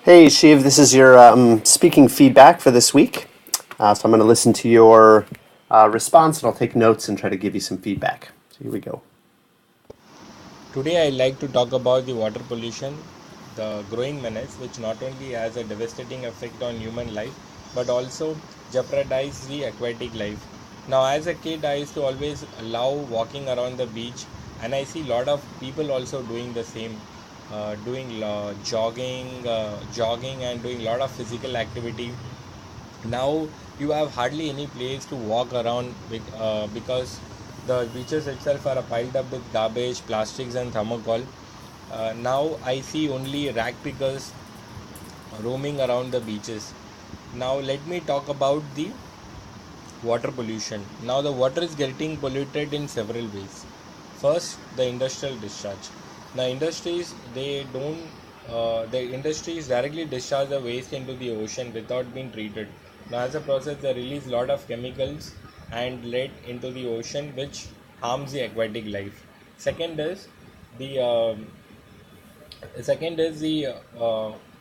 Hey Shiv, this is your speaking feedback for this week. So I'm going to listen to your response and I'll take notes and try to give you some feedback. So here we go. Today, I'd like to talk about the water pollution, the growing menace, which not only has a devastating effect on human life but also jeopardize the aquatic life. Now, as a kid, I used to always love walking around the beach, and I see a lot of people also doing the same, doing jogging, and doing a lot of physical activity. Now you have hardly any place to walk around because the beaches itself are piled up with garbage, plastics, and thermocol. Now I see only rag pickers roaming around the beaches. Now let me talk about the water pollution. Now the water is getting polluted in several ways. First, the industrial discharge. Now industries they don't the industries directly discharge the waste into the ocean without being treated. Now as a process, they release a lot of chemicals and lead into the ocean, which harms the aquatic life. Second is the second is the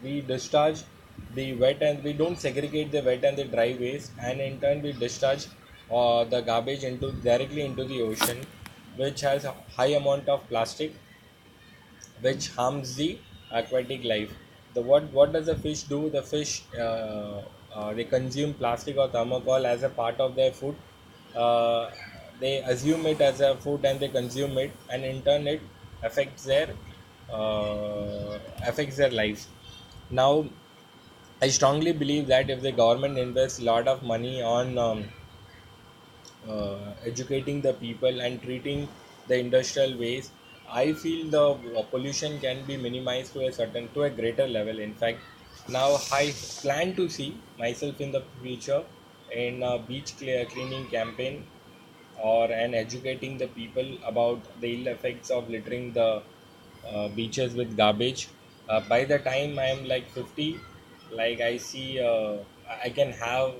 we discharge the wet, and we don't segregate the wet and the dry waste, and in turn we discharge the garbage into directly into the ocean, which has a high amount of plastic, which harms the aquatic life. What does the fish do? The fish they consume plastic or thermocol as a part of their food. uh, they assume it as a food and they consume it, and in turn it affects their lives. Now I strongly believe that if the government invests a lot of money on educating the people and treating the industrial waste, I feel the pollution can be minimized to a greater level. In fact, now I plan to see myself in the future in a cleaning campaign, or and educating the people about the ill effects of littering the beaches with garbage. By the time I am like 50, like I see, I can have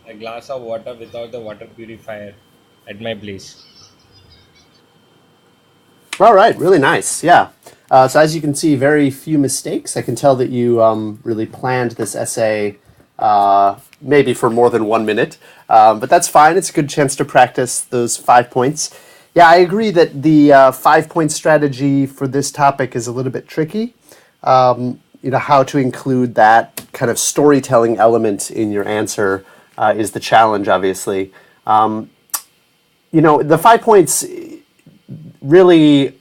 a glass of water without the water purifier at my place. All right, really nice. Yeah. So as you can see, very few mistakes. I can tell that you really planned this essay maybe for more than 1 minute, but that's fine. It's a good chance to practice those 5 points. Yeah, I agree that the 5 point strategy for this topic is a little bit tricky. How to include that kind of storytelling element in your answer is the challenge, obviously. The 5 points really,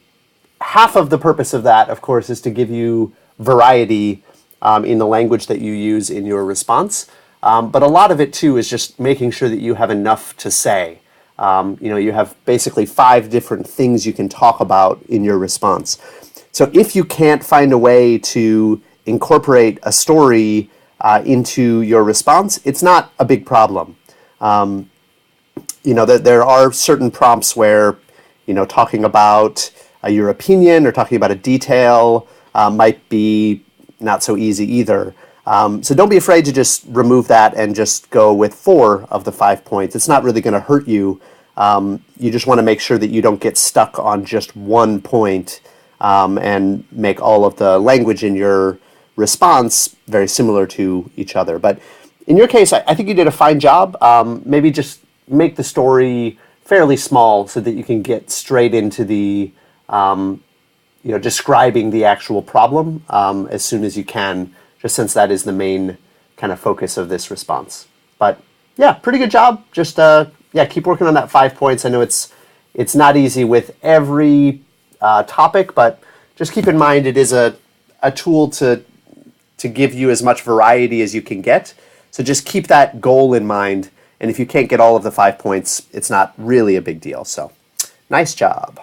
half of the purpose of that, of course, is to give you variety in the language that you use in your response. But a lot of it, too, is just making sure that you have enough to say. You have basically 5 different things you can talk about in your response. So if you can't find a way to incorporate a story into your response, it's not a big problem. There are certain prompts where, talking about your opinion or talking about a detail might be not so easy either. So don't be afraid to just remove that and just go with 4 of the 5 points. It's not really going to hurt you. You just want to make sure that you don't get stuck on just one point and make all of the language in your response very similar to each other. But in your case, I think you did a fine job. Maybe just make the story fairly small so that you can get straight into the describing the actual problem as soon as you can, just since that is the main kind of focus of this response. But yeah, pretty good job. Just yeah, keep working on that 5 points. I know it's not easy with every topic, but just keep in mind it is a tool to give you as much variety as you can get. So just keep that goal in mind. And if you can't get all of the 5 points, it's not really a big deal. So nice job.